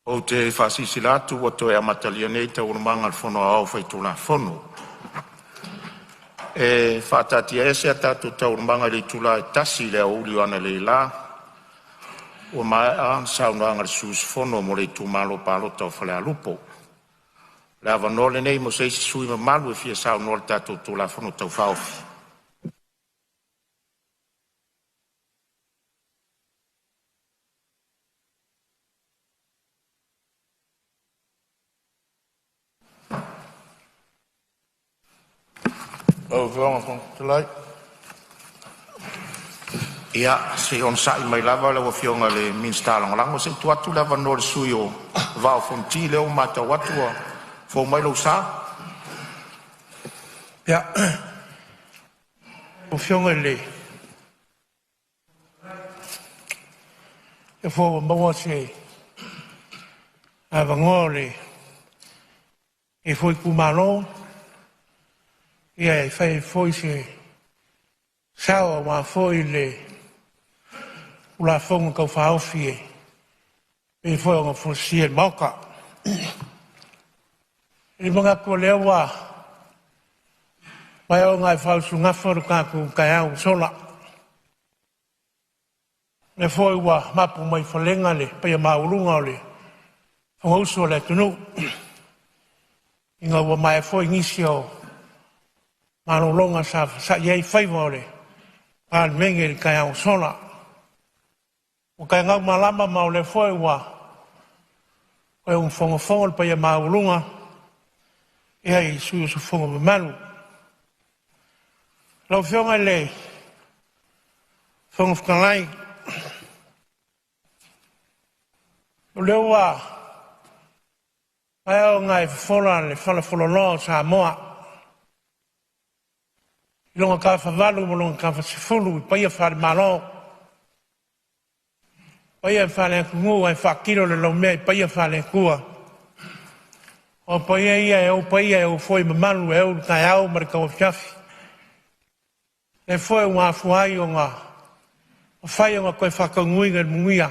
O te whasisilatu o toi amatalia nei te urumanga whono au whaitula whono. E whatatia ese atatu te urumanga li tula e tasi lea uli ana le la. O mai a saunanga le sus whono mo le tumalo palo tau whale a lupo. Le avanole nei mo seisi sui ma malu e fia saunole tatu tula whono tau whaufi. Ia, se on sai mai lava le wafionga le minstala ngalango se tuatu lava nor sui o vau fonti leo mata watua fo mai lo sa. Ia, wafionga le e fo mawa se avangole e foi kumalo ia e fai foi se sao ma foi le ula fonga kau whaofie e foi nga fosie mauka e mga kua leo wa mai o ngai whausu ngaforu kaku kai au sola ne foi wa mapu mai whalenga le pia maurunga le whangausu le tunu inga wa mai foi ngisio mano longa sa yei whaivore al menge kai au sola o kai ngau malama mau le foi wa o un fongo pa ia maulunga e ai su fongo malu lo fionga le fongo kanai o le wa ai o ngai fola le fala no sa moa longa ka fa valu mo longa ka fa sifulu pa ia fa malo paia fale kungu ai fakiro le lo me paia fale kua o paia o foi mamalu e o kai au mar ka fiafi e foi uma fuai nga o fai nga ko fa kangui ngal mungia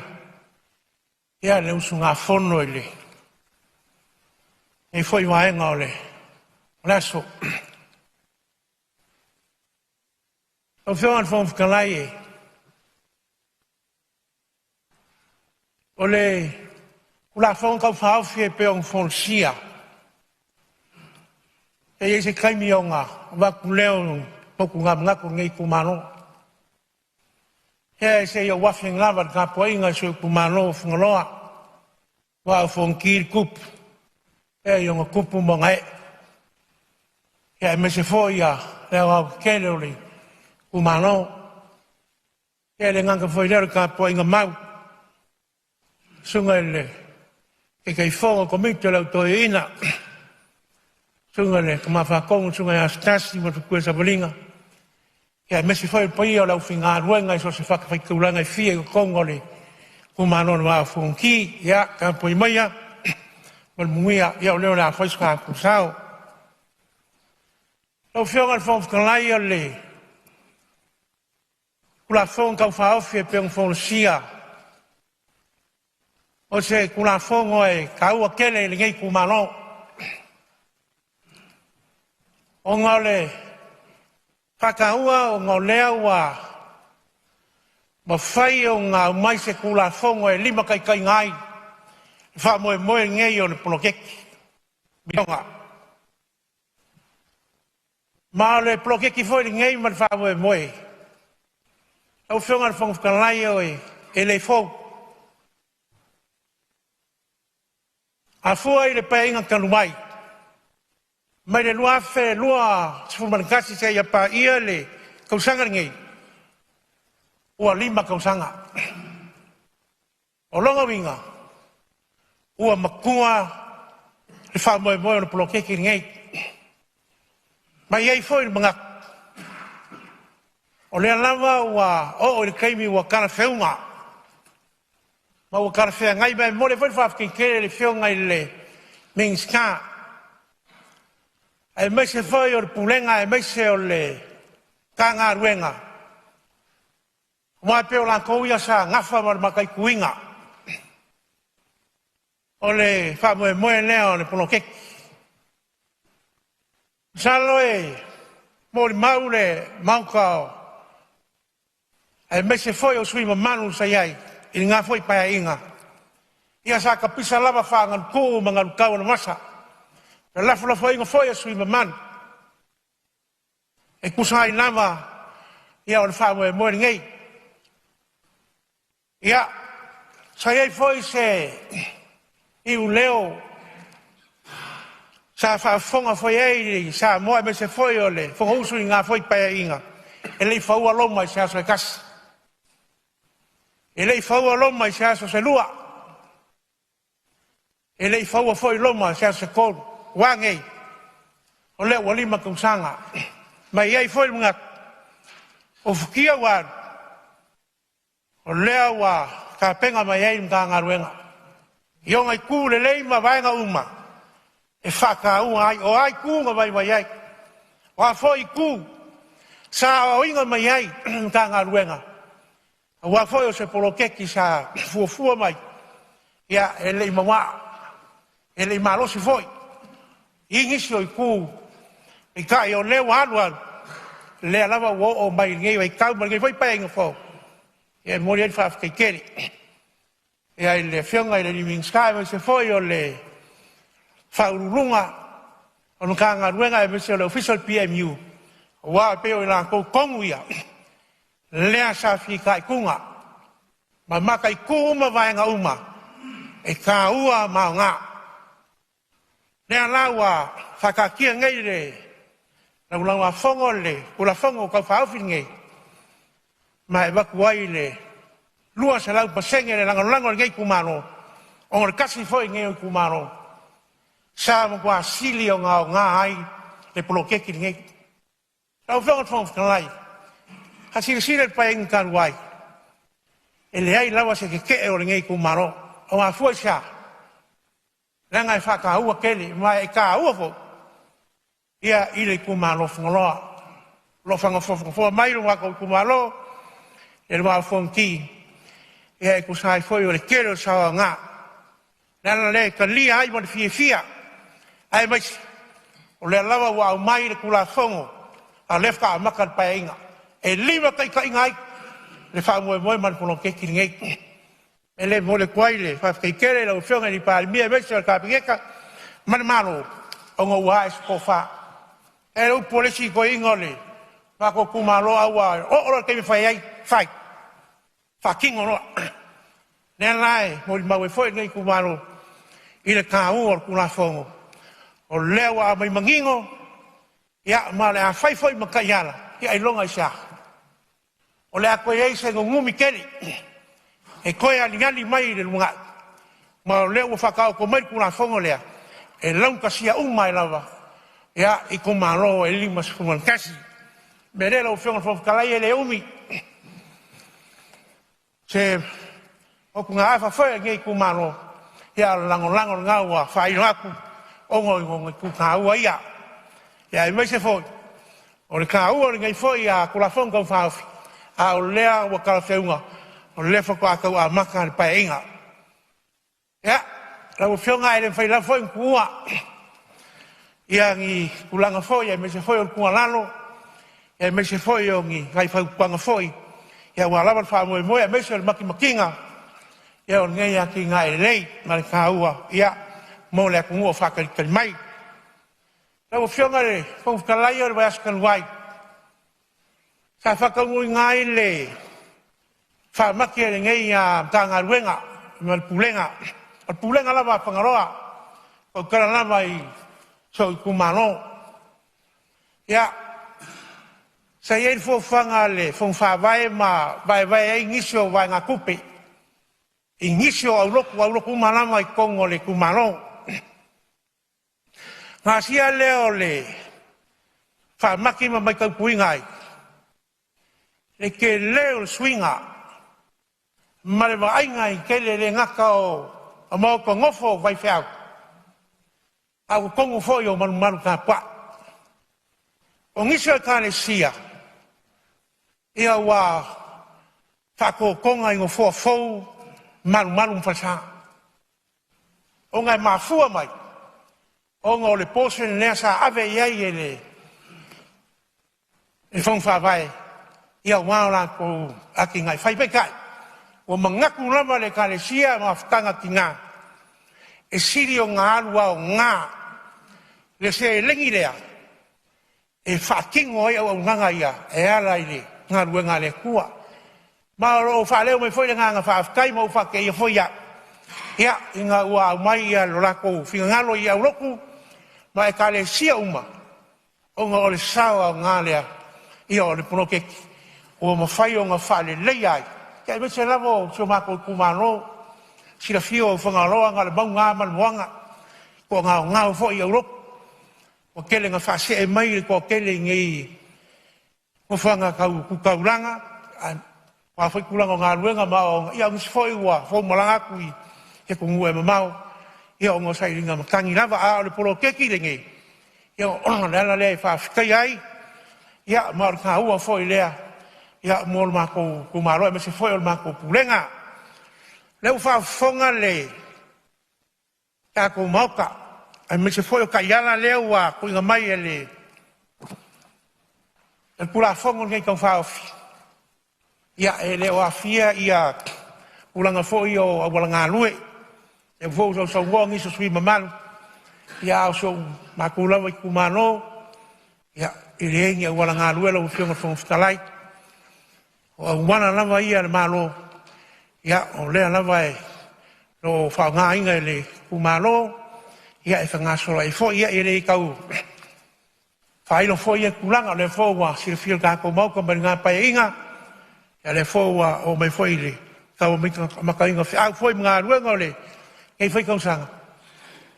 ia le usunga fono ele e foi wa nga ole laso o fion fon kalai ole ula fon ka fa fie pe on fon sia e ese kaimionga va kuleo poku nga ko ngai kumano e se yo wa fin lava ka poinga so kumano fungoloa wa fon kir kup e yo kupu mo ngai e me se foia e wa kelori kumano e le nga foi le ka poinga mau sunga le e kai fonga komite la toina sunga le kama fa kong sunga ya stasi mo ku sa bolinga e me si foi pai la finga ruenga so se fa ka kulanga fie kongole kuma no va funki ya ka poi maya mal muia ya le la foi ska ku sao lo fionga al fon kan lai le kula fon ka fa ofie pe un fon sia o se kula fongo e kaua kele le ngai kumano o ngole whakaua o ngolea wa ma whai o ngā mai se kula fongo e lima kai ngai wha moe ngai o le polokeki bionga ma le polokeki foi le ngai ma wha moe au whionga le fongo whakalai o e le fau a fua i le painga kanu mai. Mai le lua fe, lua sifumanikasi se ia pa ia le kausanga ringei. Ua lima kausanga. O longa winga. Ua makua le wha moe moe o le polokeki ringei. Mai iei foi le mangak. O le alama ua o le kaimi ua kana feunga. Ma ua kara whea ngai mai mole foi whafki kere le whio ngai le mingska. E meise foi o le pulenga, e meise o le kanga ruenga. Mai peo la kouia sa ngafa mar makai kuinga. o le whamoe leo le pono keki. Salo mo le mau le maukao, e mese foi o sui manu sa iai, i ngā foi pai inga. Ia sa ka pisa lava whangan kū mangaru kau na masa. Na lafu la foi o sui manu. E kusai nama, ia o le whamoe moe ngei. Ia, sa iai foi se iu leo, sa whaafonga foi ei, sa moe me se foi o le, whangausu i ngā foi pai inga. E lei whaua loma i se aso e kasi. E lei whaua loma i se aso se lua. E lei whaua foi loma i se aso se kōru. Wangei. O leo walima kumsanga. Mai iei foi mga o fukia waru. O leo wa ka penga mai ei mga ngaruenga. Ionga i kū le lei ma vaenga uma. E whaka unga ai. O ai kū nga vai mai ei. O a foi kū. Sa o inga mai ei mga ngaruenga. O a foi o se polokeki sa fuafua mai. Ia e lei mawa. E lei malosi foi. Ingisi o i kū. I kai o leo anuan. Le alava o mai ngei wai kau mai ngei foi paenga fo. E mori ai whaafkei keri. E ai le whionga i le living sky mai se foi o le whaururunga. O nuka ngaruenga e mese o le official PMU. O wā peo i la kou kongu ia. Lea sa whika i kunga. Ma maka i ku uma vaenga uma. E ka ua mao ngā. Lea laua whakakia ngei le. Na ulanga fongo le, ula fongo kau whaawhi ngei. Ma e waku ai le, lua se lau pasenge le lango ngei kumaro. O ngore kasi foi ngei o kumaro. Sa mo kua sili o ngā ai, le polokeki ngei. Tau whonga whonga whakalai. Ha sili le pai inga karuai. E le ai lawa se ke o ngei kumaro. O ngā fuai sa. Langa e whaka ua kele, mai e ka ua fo. Ia ile kumalo fngoloa. Lo fanga fo mai lo wako kumalo. E lo fonki. Ia e kusai foi o le kero sa nga. Nana le ka li ai mo fia. Ai mai o le lava wa mai le kula fongo. A lefka makal pa inga. E lima kai ka inga ai. Le fa mo man pono ke kilingai. E le mo le kwaile fa kai kere lo fionga ni pa mi e meso ka pigeka. Man mano o ngo wa espofa. E o polisi ko ingole. Ma ko kumalo awa. O ke mi fai ai. Fai. Fa kingo no. Nelai mo ma foi ngai kumalo. Ile ka o kula fongo. O lewa mai mangingo. Ya ma le fai foi makayala. Ya ai longa xa. O le ko ye se ngumi keli. E koe alingali mai le lunga. Ma leo whakao ko mai kula fongo lea. E launka sia umai lava. Ia i kumaro e lima sukuman kasi. Merela o whionga whakakalai e le umi. Se o kunga awha whaia ngei kumaro. Ia lango ngaua whai raku. Ongo i ngonga kuka ua ia. Ia i meise foi. O le ka ua ngei foi a kula fonga whaafi. A o lea ua kalawheunga. O le whakakau a maka le pai inga. Ia, lau whionga e le whai la foi kua. Ia ngi kulanga foi, e me se foi o kua lalo. E me se foi o ngi ngai whakukanga foi. Ia ua lawan wha moe e me se o maki makinga. Ia o ngei a ki ngai rei, ma le ka ua. Ia, mo le akungua whakarikari mai. Lau whionga le, whaukalai o le waiaskan wai. Sa whakangui ngai le. Whamaki e ngei a tanga ruenga, ma pulenga. O pulenga lava pangaroa. O kara lava i so i kumano. Ia, sa iei fōwhanga le, whawhawai ma vai e ngisio vai ngā kupe. I ngisio au loku umalama i kongo le kumano. Ngā sia leo le, whamaki ma mai kaupuingai. Le ke leo le swinga. Ma le vainga i kele le ngaka o a mau ko ngofo vai whiau. Au kongo foi o maru ka pa. O ngisio e ka le sia. Ia wa whako konga i ngofo fau maru mwhasa. o ngai mafua mai. O ngā o le pōse nea sa ave iai e le e whangwha vai ia wāo la ko aki ngai whaipai kai. O mangaku lama le ka le sia ma whtanga ki ngā. E siri o ngā alua o ngā le se e lengi lea. E whakingo ai au nganga ia e ala i le ngā ruenga le kua. Ma o whaleo me whoia ngā whaafkai ma o whake ia whoia. Ia, i ngā ua au mai ia lo lako whiga ngalo i au loku. Ma e ka le sia uma. O ngā o le sawa o ngā lea. Ia o le ponokeki. O ma whai o ngā whale lei ai. Kia me se lavo sio mako kumano. Sira fio o whangaloa ngā le mau ngā manuanga. Ko ngā o ngā o fo i au loku. Ko kele ngā whase e mai ko kele ngi. Ko whanga kukauranga. Wa foi kulanga o ngā ruenga mao. Ia ngisi fo i ua. Fo malanga kui. Ia ko ngue mamau. Ia o ngā sairinga matangi lava a o le ponokeki lengi. Ia o lala lea i whaafikai ai. Ia maori ka ua fo i lea. Ia mō mako kumaroa me se foi o mako pulenga. Leu whaafonga le. Ia ko mauka. Ai me se foi o kaiana leo a kuinga mai e le. E pula fongo ngai kau whaofi. Ia e leo a fia ia ulanga foi o awalanga lue. E fo so so wongi so sui mamalu. Ia so makulawa i kumano. Ia i reingi awalanga lue lo fionga whangwhitalai. O wana lava ia le malo. Ia o lea lava e lo whaonga inga le kumano. Ia e whangasola e fo ia e rei kau. Whailo fo ia kulanga le fo wa sira fio kako mauka mari ngā pai inga. Ia le fo wa o mai fo i le. Kau maka inga au fo i mga ruenga o le. Kei fai kau sanga.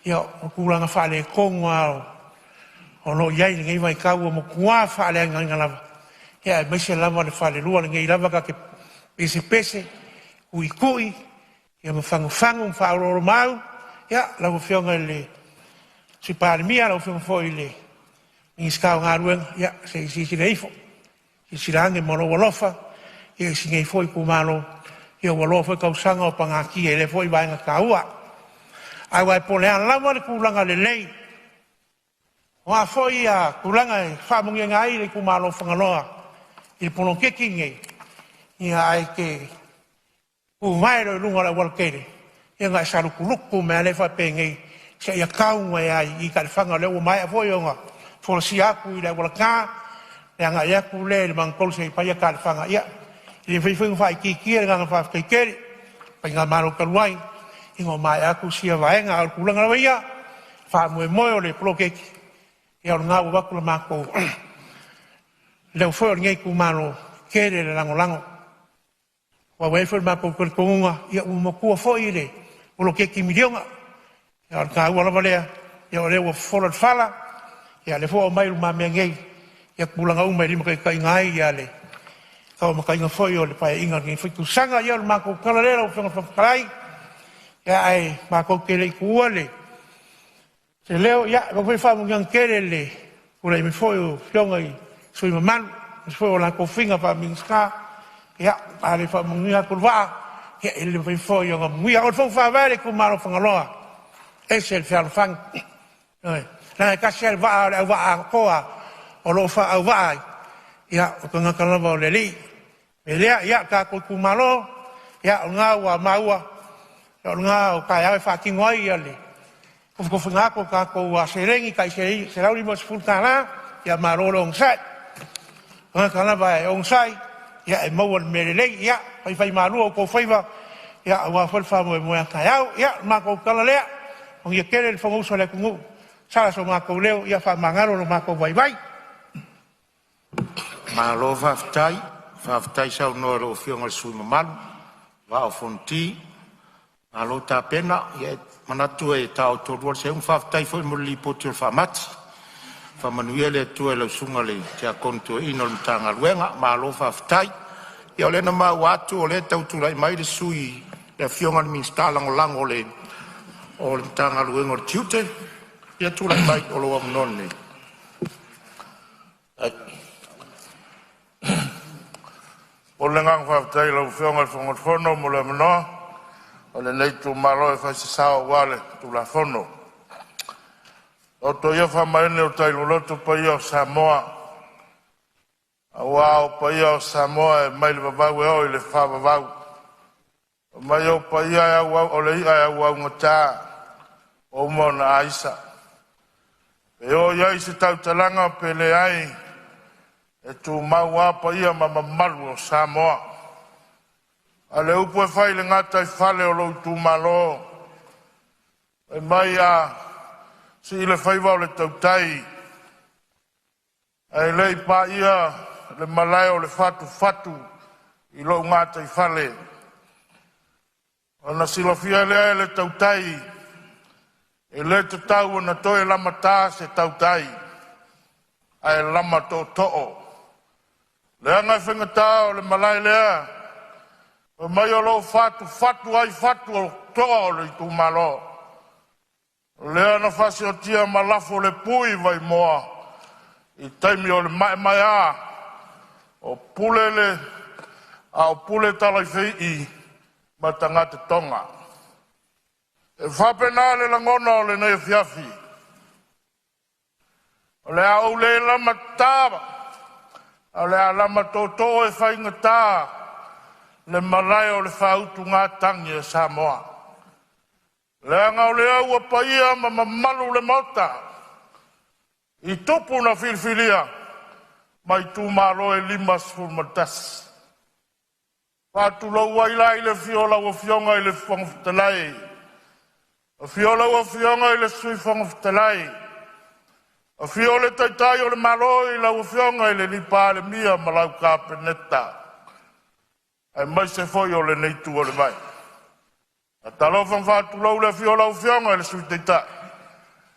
Ia o kulanga whale konga o no iai ni ngai vai kau o mo kua whale inga lava. Ia mai se lava le whale lua le ngai lava ka ke pese pese. Kui kui. Ia ma whangu whauroro mau. Ia lau fionga le. Si Palemene lau fionga fo i le. Ngi skau ngā ruenga. Ia se isi reifo. Isi rangi mono walofa. Ia si ngai fo i kumano. Ia walofa kau sanga o pangaki e le fo i vaenga kaua. Ai wai polea lama le kulanga le lei. Wa fo i a kulanga e whamungi ngai le kumano whangaloa. I pono keki ngai. Ia ai ke kumaero i lunga le walkere. Ia ngai sarukuluku mea le whape ngai. Se ia kaunga e ai i ka le whanga leo mai a fo i onga. Fo si aku i le walaka. Ia ngai aku le mangkolse i pai a ka le whanga. Ia. I le whiwhinga whai kiki e ngā whai kere. Pai ngā maro karuai. Ingo mai aku sia vaenga al kulanga rawa ia. Wha mue moe o le plokeki. Ia o ngā wakula mako. Leo whai o ngai kumano kere le lango lango. Wa wai mako kore kongunga. Ia umakua whai le plokeki milionga. Ia o ngā ua lava lea. Ia o leo wholat whala. Ia le whai o mai ruma mea ngai. Ia kulanga umai rima kai ngai ia le. Kau maka inga whai o le pai inga ngai whai kusanga. Ia o mako kalarera o whenga whakarai. Ia ai mako kere kua le. Se leo, ia, whai whamungi ang kere le. Kura i me whai o whionga i sui mamanu. Me whai o la kofinga whamungi ska. Ia, pare whamungi a kurwaa. Ia, ili whai o ngā mungi a. O whai whaare ku maro whangaloa. E se le whialo whang. Nā e kasi ale waa au waa koa. O lo wha au waa. Ia, o ka ngakalawa o le li. Me lea, ia, ka ku maro. Ia, o ngā ua maua. O ngā o kai awe whakingo ai ia le. Ko whangako ka ko a serengi kai se rauri mo se fultana. Ia maroro ongsai. Ngā kalawa e ongsai. Ia e maua mere lei. Ia whai marua o ko whaiva. Ia ua whalwha mo e moe kai au. Ia mako kalalea. O ia kere le whangusa le kungu. Sara so mako leo. Ia wha mangaro no mako vai vai. Malo whaftai. Whaftai sau noa ro whionga le sui mamalu. Wa o fonti. Alo ta pena, ia manatu e tau torua se un whaftai foi mo li poti o whamati. Whamanuia le tua le sunga le te a konto ino le mtanga luenga, ma alo whaftai. Ia o le na mau atu o le tautulai mai le sui le fionga le minsta lango lango le o le mtanga luenga o le tiute. Ia tulai mai o lo amnone. O le ngang whaftai lau fionga le whangatwhono mo le manoa. o le nei tu malo e fai se sao wale tu la fono. O to ia fa maene o tai loloto pa ia o Samoa. A wao pa ia o Samoa e mai le vavau e o i le fa vavau. O mai o pa ia o le ia e wau ngata o mona aisa. E o ia i se tau talanga pe le ai e tu maua pa ia mamamalu o Samoa. A le upo e fai le ngata i fale o lo tu malo. E mai a si le fai vau le tautai. E le pa ia le malai o le fatu fatu i lo ngata i fale. O na silofia le le tautai. E le te tau na toe lama tā se tautai. Ai lama tō to'o. Le anga whengata o le malai lea. O mai o lo fatu fatu ai fatu o to'o le tu malo. Le ana fasi o tia malafo le pui vai moa. I taimi o le mai a. O pule le. A o pule talai fei i. Ma tangata tonga. E whapena le langona o le nei fiafi. O le au le lama tāwa. O le a lama tōtō e whainga tā. Le malai o le whautu ngā tangi e Samoa. Le anga o le au a paia ma mamalu le mauta. I tupu na filfilia. Mai tū malo e limas fulmatas. Whātu lau wailai le fiola o fionga i le whangfutalai. O fiola o fionga i le sui whangfutalai. O fiola taitai o le malo i la o fionga i le lipa le mia malau ka peneta. Ai mai se foi o le neitu o le mai. A talo whangwhātu lau le fiola o fionga i le sui taitai.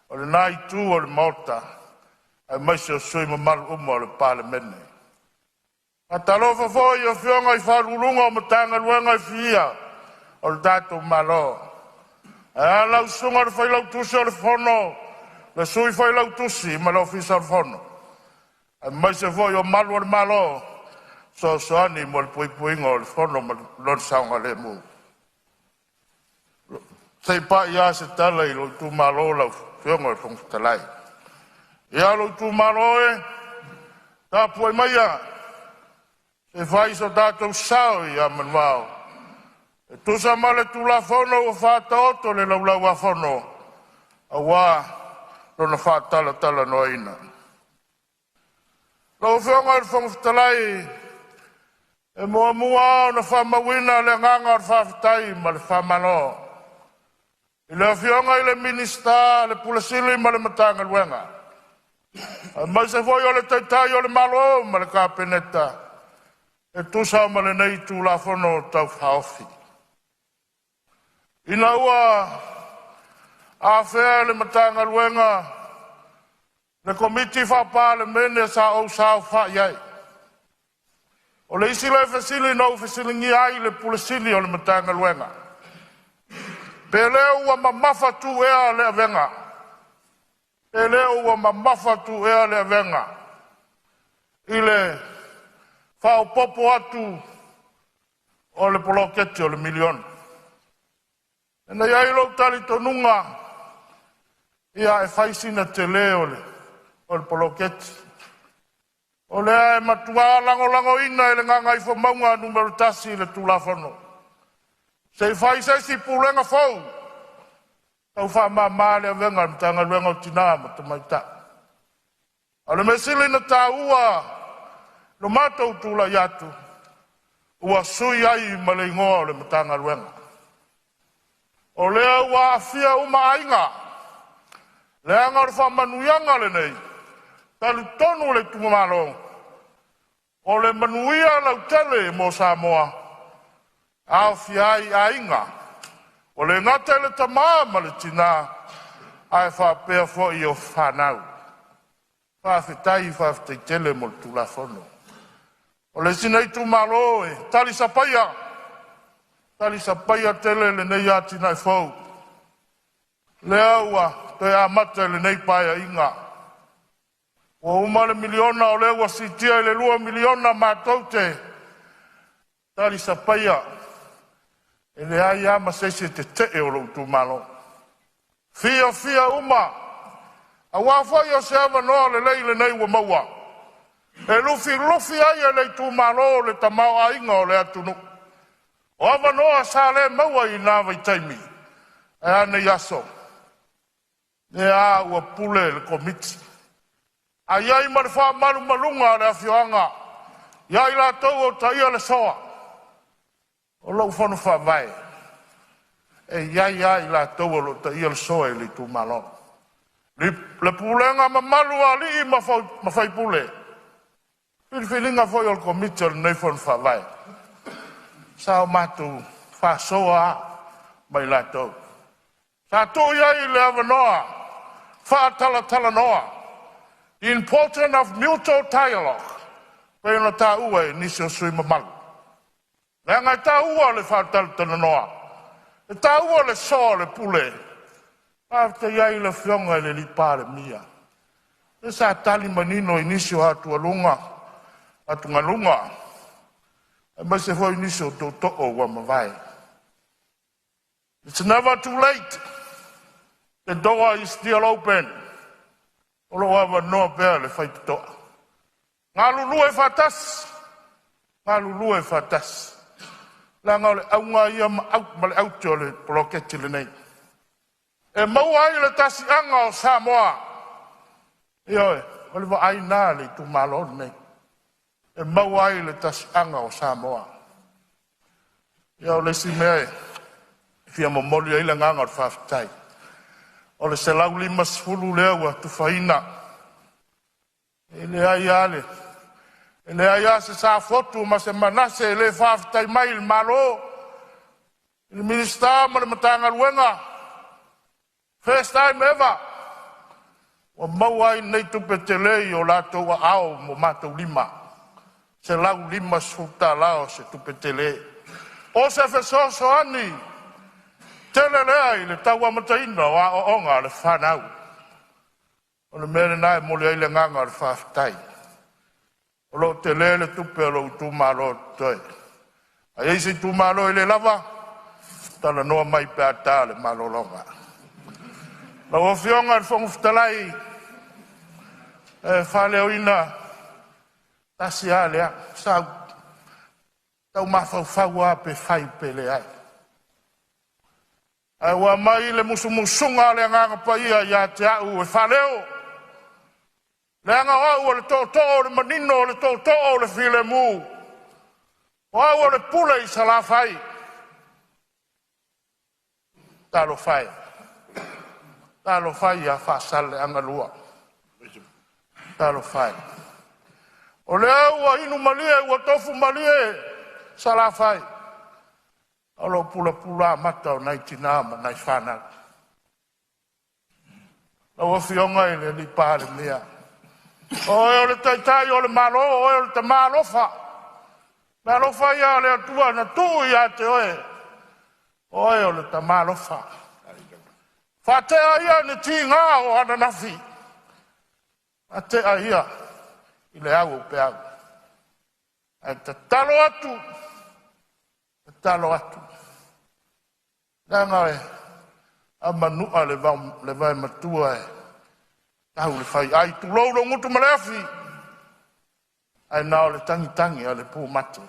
O le nai tu o le maota. Ai mai se o sui mamalu umo o le Palemene. A talo whawhoi o fionga i wharulunga o matanga luenga i fia. O le tātou malo. A lau sunga le whailau tusi o le whono. Le sui whailau tusi ma lau fisa o le whono. A mai se foi o malu o le malo. So ani mo le puipuinga o le whono ma lor saunga le mu. Sei pa ia se tala i lo tu malo lau fionga o le whongtalai. Ia lo tu malo e. Ta pui mai a. Se fai so tātou sao i a manuao. E tusa male tu la fono o whāta oto le laulau a fono. A wā, lona whātala tala no ina. Lau whionga i whangwhitalai. E mua mua o na whamawina le nganga o whawhitai ma le whamano. I le whionga i le minista, le pulasili ma le matanga luenga. A mai se foi o le taitai o le malo ma le kāpeneta. E tusa ma le nei tu la fono tau whaofi. Ina ua a whea le matanga luenga le komiti wha Palemene sa o sao wha iai. O le isi le whesili no whesili ngi ai le pulasili o le matanga luenga. Pe leo ua mamafa tu ea le avenga. Pe leo ua mamafa tu ea le avenga. I le whao popo atu o le poloketi o le milioni. Ena iai lau tali tonunga, ia e whaisina te leo o le poloketi. O lea e matua lango ina e le nganga i whamaunga numero tasi le tulafono. Se i whaisesi pulenga fau, tau wha le avenga mtanga luenga o tina ma te maita. A le mesili na tā ua, lo mātou tula iatu, ua sui ai ma le ingoa o le matanga luenga. O lea ua afia uma ainga. Lea ngar whamanuianga le nei. Talu tonu le tumamalo. O le manuia lau tele mo Samoa. Afia ai ainga. O le ngate le tamama le tina. Ai whapea fo i o whanau. Whawhetai whawhetai tele mo le tulafono. O le sinei tumalo e. Tali sapaya. Tali sa paia tele le nei ati nai fau. Lea ua, toi a mata le nei paia inga. Ua uma le miliona o lea ua sitia le 2 miliona mātou te. Tali sa paia. E le ai ama se te e o lo tu malo. Fia uma. A wafo yo se ava no le leile nei wa maua. E lufi ai e le tu malo le tamau a inga o le atunu. O ava no a sa le maua I nā vai taimi. E ane yaso. Ne a ua pule le komiti. A iai ma le wha maru malunga le awhioanga. Iai la tau o ta ia le soa. O lau whanu wha vai. E iai la tau o ta ia le soa e le tu malo. Le pulenga ma malu a li ma whai pule. Whilinga foi o komiti o le nei whanu wha vai. Sao matu wha soa mai la tau. Sa tu iai le avanoa. Wha tala noa. The importance of mutual dialogue. Pei no tā ua e nisi o sui mamalu. Nea ngai tā ua le whātala noa. E tā ua le soa le pule. Pāwhita iai le whionga le li pāre mia. E sa tali manino I nisi o atua lunga. Atunga lunga. E mai se hoi nisi o tōtoo wa mawai. It's never too late. The door is still open. Olo awa noa pēr le whaipitoa. Ngā lulu e whatas. Ngā lulu e whatas. La ngā le aunga ia ma le autio le poloketi le nei. E maua ai le tasi anga o Samoa. Ioe, o le wa ai nā le tu malo nei. E maua ai le tasi anga o Samoa. Io le si mea e. Fia momoli ai le nganga o whawhitai. O le se lau lima sfulu lea ua tu whaina. E le ai ale. E le ai se sa fotu ma se manase e le whawhitai mai il malo. Il minister ma le matanga luenga. First time ever. O mauai nei tupe te lei o lato wa ao mo mato lima. Se lau lima sfuta lao se tupe te lei. O se fesoso ani. Tele lea I le taua mataina o a onga le whanau. O le mele nai mole ai le nganga le whawhitai. O lo te le tupe o lo tu malo toi. A eisi tu malo I le lava, tala noa mai pe ata le malo longa. La o fionga le fongu fitalai, e whale o ina, tasi a lea, sau, tau mawhau a pe whai pe le ai. Ai wa mai le musumusunga le nganga paia ia te au e whaleo. Le anga au le tōtō le manino le tōtō le file mu. O au le pule I sala fai. Talo fai. Talo fai a whasale anga lua. Talo fai. O le au a inu malie ua tofu malie sala fai. Alo pula mata o nai tina ma nai whana. Lau whionga I le li pāre mea. O le taitai o le malo, o le te malofa. Malofa ia le atua na tu ia te oe. O le te malofa. Whatea ia ni ti ngā o ana nafi. Atea ia I le au o pe au. Ai te talo atu. Te talo atu. Nanga e, a manua le vai matua e, tau le whai, ai tu laulo ngutu maleafi, ai nao le tangi a le pū mate.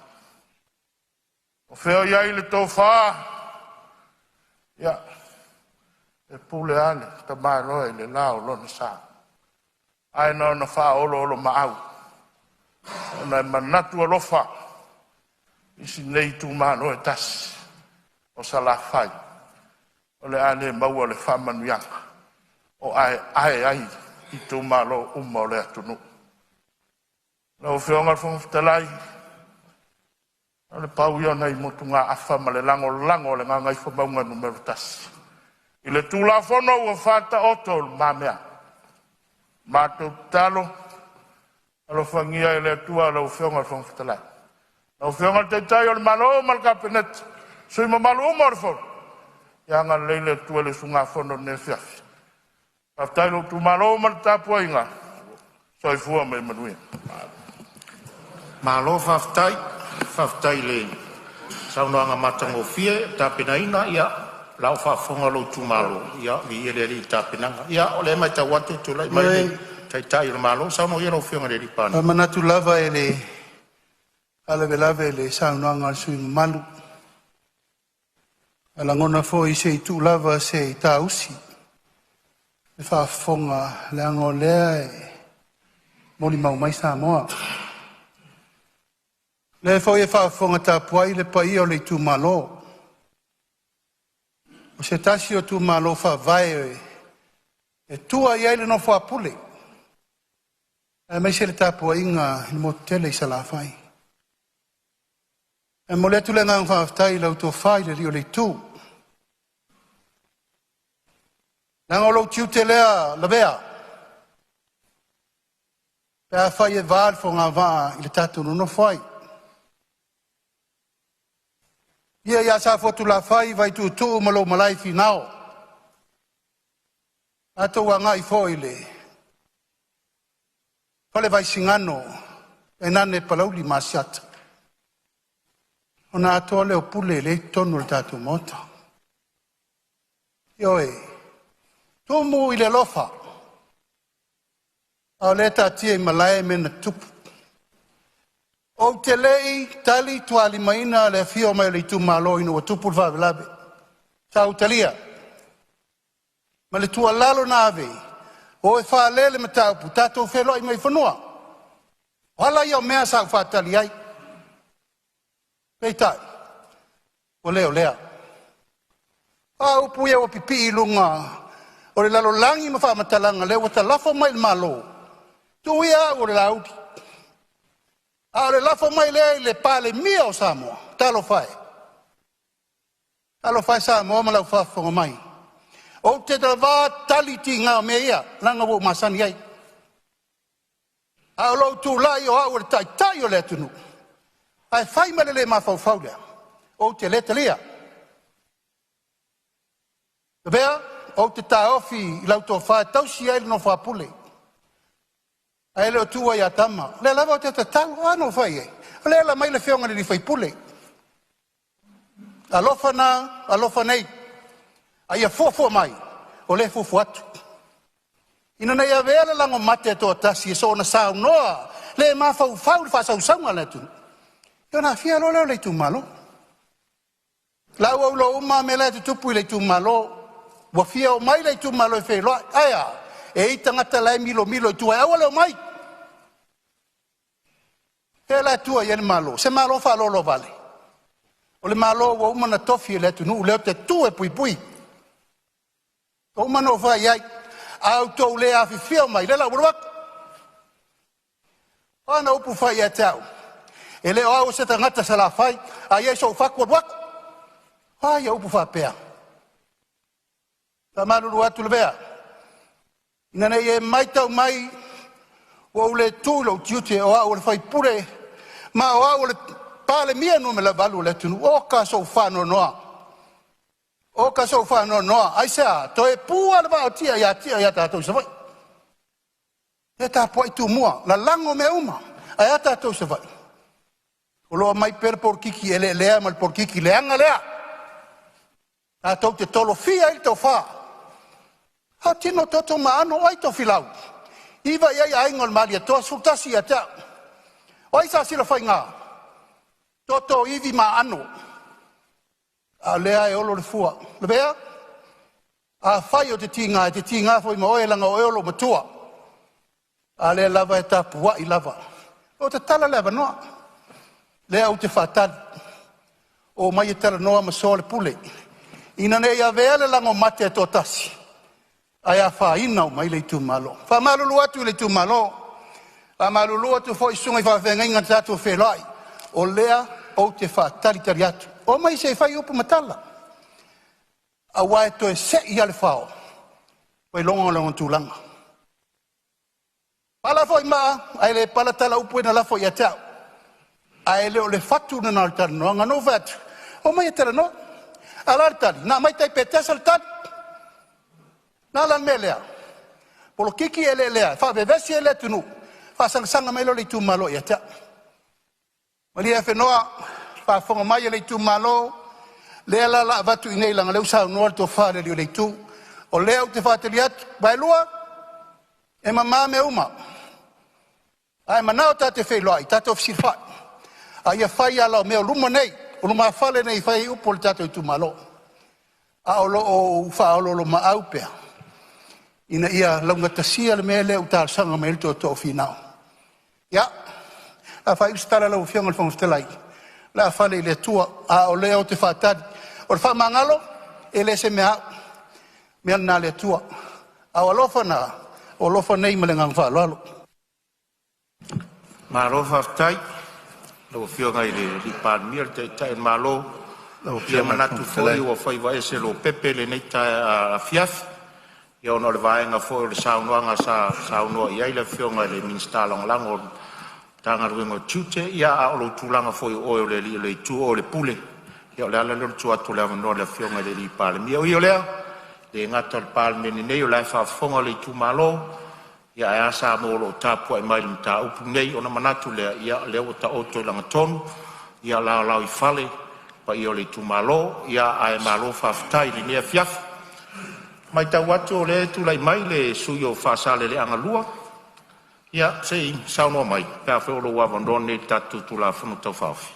O wheo iai le tō whaa, ia, e pū le ane, ta mai roe le lao lona sā. Ai nao na whaa olo ma au, ona e manatu alofa, isi nei tu mano e tasi, o sa la whai. O le ane maua le whamanu yanga. O ai I tō malo o le atunu. Nau whionga whangwhitalai. O le pau iona I motu ngā awha ma le lango le ngā ngai whamaunga numero tasi. I le tūla whono ua whata oto le māmea. Mātou talo. Alo whangia I le atua lau whionga whangwhitalai. Nau whionga te tai o le malo mal kapenet. Sui ma malo o morfo. Yanga leile tua le sunga whono ne whiafi. Aftailo tu malo mal tapua inga. Soi fua me manuia. Malo whaftai le Saunoanga matangofie, tapinaina, ia, lau whafonga lo tumalo, ia, vi ele tapinanga. Ia, ole mai ta watu tula, mai tai le malo, sauno ia lo whionga le ripana. Manatu lava ele, alave ele, saunoanga sui malu. Alangona fo i se tu lava se i ta usi. Le whafonga le ango lea e moli mau mai sa moa. Le fo e whafonga ta puai le pai o le tu malo. O se tasi o tu malo wha vai e tua i aile no wha pule. E mai se le ta puai inga i mo tele i salawhai. E mo le tu le ngang whaftai lau to whai le rio le tu. Nang o lo tiu te lea la vea. Pea whai e vāl fo ngā vā i le tatu no whai. Ia sa fotu la whai vai tu tu malo malai finao. Ato wanga i fo i le. Pale vai singano e nane palauli masiata. Ona ato leo pule le tonu le tatu mota. Ioe, tumu i le lofa. Au le tatia i malai mena tupu. O te lei tali tuali maina le fio mai le tu malo ino o tupu le labe. Sa utalia. Ma le tua lalo nave. O e wha lele me taupu. Tato wheloi mai whanua. Hala ia o mea sa whatali ai. Pei tai. O leo lea. A upu ia o pipi ilunga. O le lalo langi ma wha matalanga leo ta lafo mai le malo. Tu ia o le laudi. A le lafo mai le Palemene o Samoa. Talo fai. Talo fai Samoa ma lau whafonga mai. O te tawa tali ti ngā mea ia. Langa wo masani ai. A lo tu lai o au le tai o le atunu. Ai fai mele le mawhau lea. O te leta lea. Bea, o te taofi i lau tō whae tausi ai no whapule. Ai leo tua ia tama. Le lava o te tatau, ano whai e. Le la mai le whionga ni whai pule. Alofa nei. Ai a fofo mai. O le fofo atu. Ina nei a vele lango mate tō tasi e sona sao noa. Le ma fau le whasau saunga le tu. Io na fia lo leo le tu malo. Lau au lo uma me le tu tupu i le tu malo. Wa fia o mai le tu malo e wheloa. Aia. E i tangata lai milo i tua. Awa leo mai. E la tua i ene malo. Se malo wha lolo vale. O le malo wa umana tofi e le tu nu. Leo te tu e pui. O umana o whai ai. Au tau le a fia o mai. Le la uruak. Ana upu whai e tau. E leo au se tangata sa la whai. A iei so whakua ruak. Ai a upu whapea. Ta maruru atu le vea. Ina nei e mai tau mai o le tūlo tiute o au le whai pure ma o au le Palemene no me la valu le tunu o ka so whano noa. O ka so whano noa. Ai sea, to e pua le vao tia ia tātou sa vai. E tā pua i tu mua, la lango me uma, ai a tātou sa vai. O loa mai per por kiki ele lea mal por kiki leanga lea. Tātou te tolo fia il tau whaa. Ha tino toto maano ai to filau. Iwa iai aingol malia toa sultasi a tau. Oi sa sila whai ngā. Toto iwi maano. A lea e olo le fua. Le bea? A whai o te tinga fwoi ma oe langa o eolo matua. A lea lava e tapu wa i lava. O te tala leva noa. Lea u te whatari. O mai e tala noa ma soa le pule. Ina nei a vele lango mate e tō tasi. Ai a whaina o mai le tu malo. Wha malulu atu le tu malo. A malulu atu fo i sunga i whawhenga inga tātou whelai. O lea o te whatari atu. O mai se whai upu matala. A wae to e se i ale whao. Wai longa tūlanga. Pala fo i maa, ai le pala tala upu e na lafo i a tau. Ai le o le whatu na nal tala noa, ngano vatu. O mai e tala noa. Alar tali, nā mai tai petesa le tali. Nā lan me lea. Polo kiki e lea, whawewesi e lea tunu. Whasangasanga mai lo le tu malo i a tau. Malia e whenoa, whaafonga mai le tu malo, lea la vatu i nei langa leu sa noa to whare le tu, o lea te whateri atu, bai lua, e mamā me uma. Ai manao tate whailoa, i tate ofisir whai. A ia whai ala mea luma nei, o luma whale nei whai upo le tate i tu malo. A o lo o whaolo lo ma au pea. Ina ia launga tasia le mea leo tār sanga me ilto to finao. Ia, a whai ustara lau whianga le whangastelai. La whale le tua, a o leo te whatari. O le whamangalo, e le se mea nā le tua. A o lofa nā, o lofa nei ma le ngang whalalo. Mārofa tai, lau whianga i le Parliamentary te tai mālo, ia manatu foi o whai wa ese lo pepe le nei tai a fiaf, ia ono le vaenga foi le saunoanga sa saunoa ia i le whianga le minsta lango tanga ruengo tute, ia a olo tūlanga foi o le tu o le pule, ia o le ala lor tu atu le avanoa le whianga le Parliamentary, ia o lea, le ngata le Palemene nei o le whaafonga le tu malo, ia e asa mo lo tapua i mai le mta upu nei, ona manatu lea, ia leo o ta oto i langa tonu, ia lau i fale, pa i o le tu malo, ia a e malo whaftai li nea fiaf. Mai tau atu o le tu lai mai le sui o whaasale le angalua, ia sei saunoa mai, pēr whiolo wawandone tatu tu la whanutau whawhi.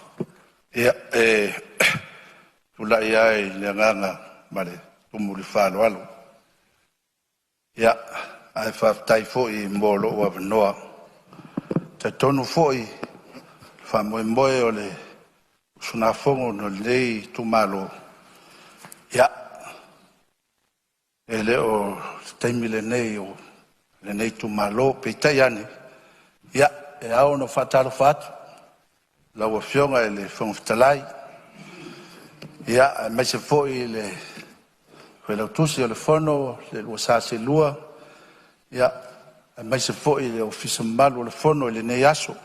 Ia, tu lai ai le nganga mare, tumuri whalo alo. Ia, ai whaftai fōi mōlo o avanoa. Te tonu fōi, whamoe moe o le sunafongo no lei tu malo. Ia, e le o teimi le nei o le nei tu malo, peitai ane. Ia, e ao no whataro whatu, lau a whionga e le whangwhitalai. Ia, mai se fōi le lau tusi o le whono, le lua sase lua. Ia, mai se fōi le ofisa malu o le whono le nei aso.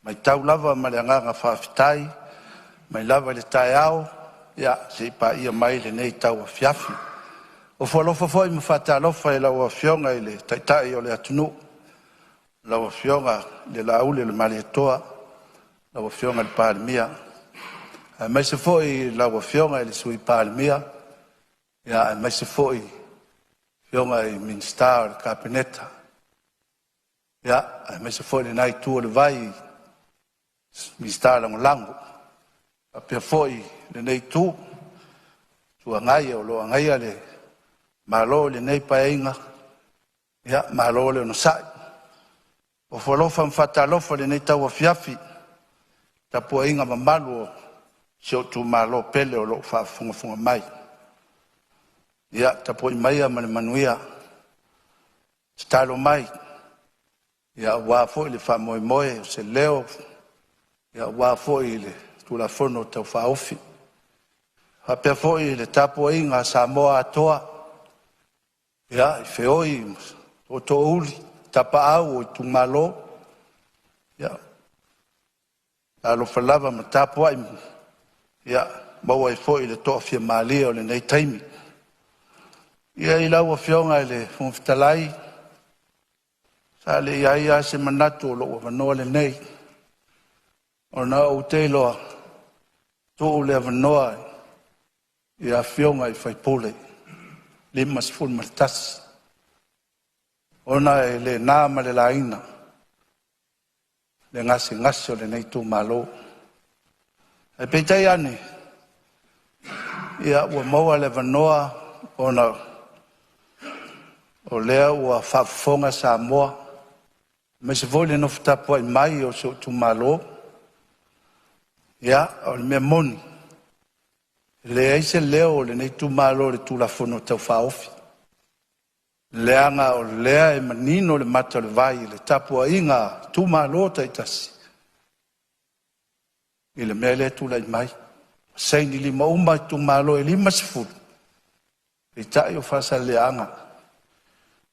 Mai tau lava ma le anganga whawhitai, mai lava le tae ao, ia, se ipa ia mai le nei tau a fiafi. O whalofa fōi ma whatalofa e lau a whionga i le taitai o le atunu. Lau a whionga le laule le malietoa, lau a whionga le Palemene. Mai se fōi lau a whionga i le sui Palemene. Ia, mai se fōi whionga i minsta o le kapineta. Ia, mai se fōi le nai tu o le vai minsta lango lango. A pia fōi le nei tu angai o lo angai le malo le nei paenga. Ia, malo le ono sai. O whalofa mwhatalofa le nei tau a fiafi. Tapua inga mamalu o sio tu malo pele o lo whaafunga mai. Ia, tapua i mai ama le manuia. Stalo mai. Ia, wafo i le whamoe moe o se leo. Ia, wafo i le tula fono tau whaofi. Hapea fo i le tapua inga sa moa atoa. Ia, i whioi o to uli. Tapa au o i tu malo. Ia, alo whalava ma tapua i. Ia, maua i fo i le toa fia maalia o le nei taimi. Ia i lau a whionga i le whumwhitalai. Sa le ia se manatu o loo wanoa le nei. O na o te loa. Tō le wanoa i a whionga i whaipole. Lima si fun martasi. O na e le nāma le laina. Le ngasi o le nei tū malo. E peitai ane. Ia ua maua le wanoa o na o lea ua whafonga sa moa. Me se vole no whatapua i mai o so tu malo. Ia, o le mea moni. Le eise leo le nei tu malo le tu la fono tau whaofi. Leanga o lea e manino le mata le vai le tapua inga tu malo taitasi. I le mea le tu la i mai. Saini lima uma tu malo e lima sifuru. E tai o whasa leanga.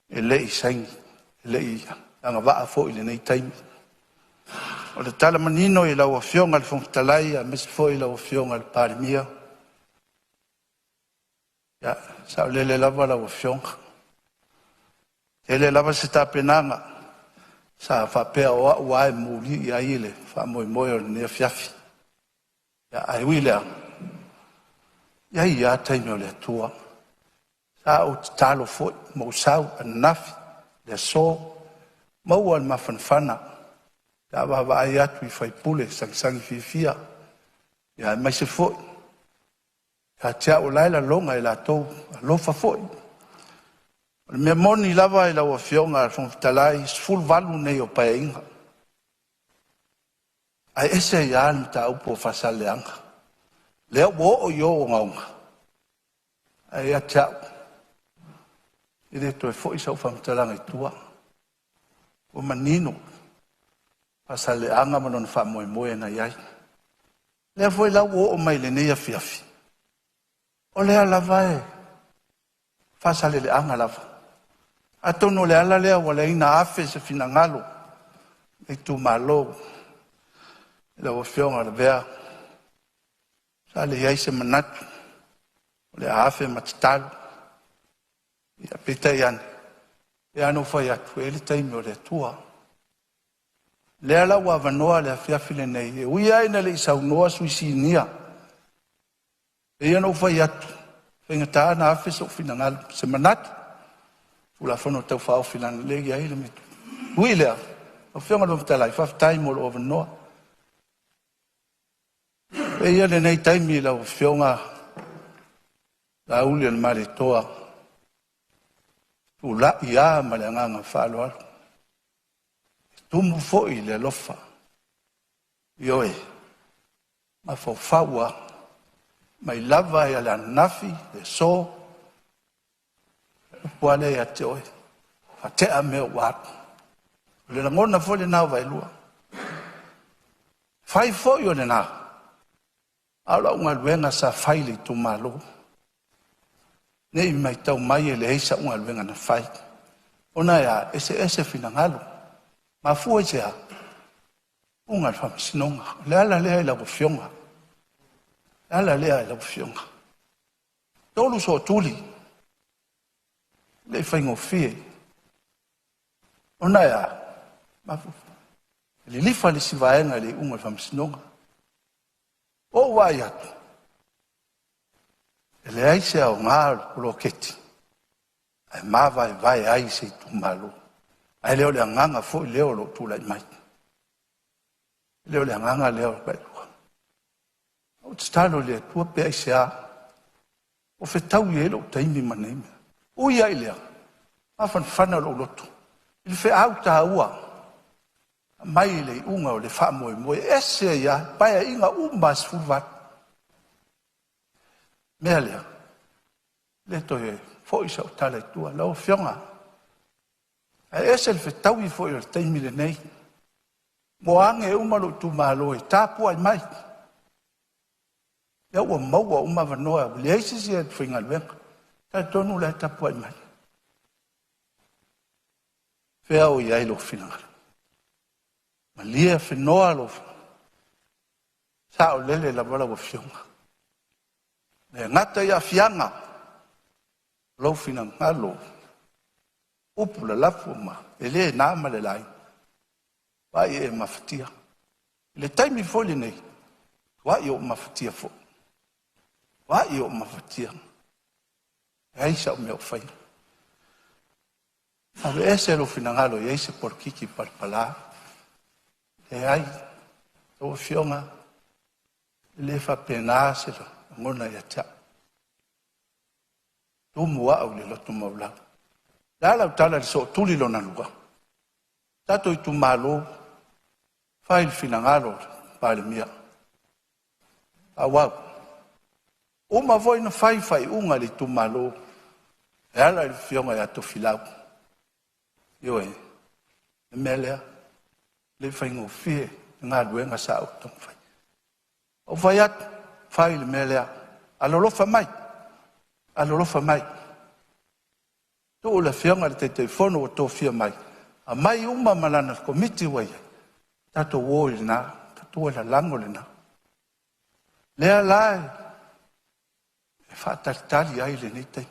E lei saini. E lei anga waa fo i le nei taimi. O le tala manino i lau a whionga le whumtalai a mesi fo i lau a whionga le Palemene. Ia, sa o lele lava lau a whionga. E le lava se tapenanga. Sa whapea o ua e muli i aile. Wha moe moe o le nea fiafi. Ia ai wile. Ia ia taimi o le atua. Sa o te talo foi, mo sau, anafi, le so, maua al mafanfana. Ia wawa ai atu I whaipule, sangisangi fifia. Ia mai se foi. Ia tia o laila longa I la tou, alofa foi. Me moni lava I la ua fionga, fonfitalai, full valu nei o painga. Ai ese ia almi ta upo fasaleanga. Lea wo o yo o ngaunga. Ai a tia I le toi foi sa famtalanga I tua. O manino. Fasaleanga manon fa moe moe na iai. Lea foi la wo o mai le nei a fiafi. O lea lava e. Fasaleanga lava. Atono le ala lea wale ina afe se finangalo. E tu malo. La o fionga le vea. Sa le iai se manatu. Le afe matitalu. Ia pita iane. Ia no fai atu. Ele taimi o le tua. Le ala wa vanoa le afiafile nei. E ui aina le isau noa suisi nia. E ia no fai atu. Whengataa na afe so finangalo. Se manatu. Ula fono tau fao filan legi ai le mitu. Ui lea. O fionga lo vitalai. Faf taimo lo vanoa. E ia le nei taimi la o fionga. La uli al mare toa. Ula ia ma le anganga whaalo alu. Tumu foi le lofa. Ioe. Ma fawhaua. Mai lava ia le anafi, le so. Puale ia te oe. Fatea mea watu. Le langona foi le nao vailua. Fai foi o le nao. Aula unga luenga sa faile tu malo. Nei mai tau mai e le heisa unga luenga na fai. Ona ya ese finangalo. Ma fua ea. Unga fama sinonga. Le ala lea ila wafionga. Le ala lea ila wafionga. Tolu so tuli. Le whaingo fie. Ona ya. Ma fua. Le lifa le sivaenga le unga fama sinonga. O wai atu. Ele aise au ngā roketi. Ai mawa e vai aise I tu malo. Ai leo le anganga fo leo lo tu lai mai. Leo le anganga leo bai lua. O te talo le tua pe aise a. O fetau I elo taimi maneme. Ui ai lea. Mafan whana lo loto. Ili fe au ta ua. Mai le unga o le wha moe moe. Ese ia. Pai inga umas fuvat. Mea lea. Le toe fo isa o tala tua. Lau fionga. A ese le fetau I fo I o taimi le nei. Mo ange umalo tu malo e tapu ai mai. Ia ua maua uma vanoa. Le eisi si e whinga luenga. Tai tonu le tapu ai mai. Fea o iai lo whinanga. Ma lia whenoa lo. Sa o lele la wala wa fionga. Le ngata ia fianga. Lo finanga lo. Upu la lafu ma. Ele na ma le lai. Vai e maftia. Le taimi foli nei. Vai o maftia fo. Vai o maftia. Ai sa o meu fai. Ave ese lo finanga lo e ese por kiki parpala. E ai. O fionga. Le fa pena se lo. Ngona ya ta. Tu mua au le lotu maula. La utala so tuli lo na luga. Tato I tu malo. Fai il finangalo Palemene. Awau. Uma voi na fai unga li tu malo. E ala il fionga ya to filau. Ioe. E melea. Le fai ngofie. Nga luenga sa au tong fai. O faiat. Fai le melea. Alolofa mai. Alolofa mai. To la fionga le te fono o to fia mai. A mai uma malana komiti wai. Tato woi na. Tato la lango le na. Lea lai. E whātaritari ai le nei tei.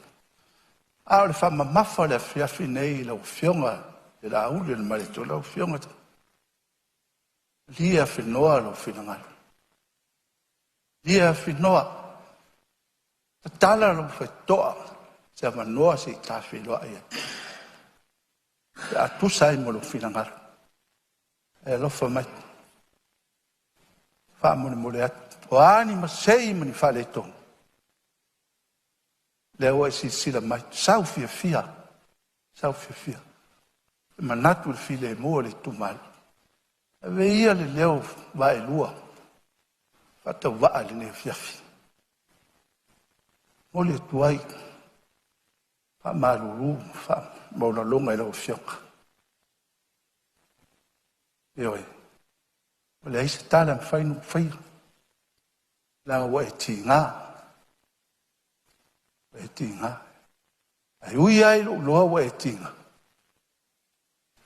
A le whamamafa le fiafi nei lau fionga. E la aule le marito lau fionga ta. Lia whenoa lau whenangalo. Ia whinoa. Ta tala lo whai toa. Se manoa se ta whiloa ia. A tusa i mo lo whinangara. E lofa mai. Wha mone mole atu. O ani ma sei mani whale tonga. Leo e si sila mai. Sau fia fia. Sau fia fia. Ma natu le file e mua le tumal. Ave ia le leo va e lua. Fata waa le ne fiafi. Mole tuai. Fa malulu. Fa mauna longa e lau fionga. Eoi. Ole aise tala me whainu whaia. Langa wa e ti ngā. Wa e ti ngā. Ai ui ai loa wa e ti ngā.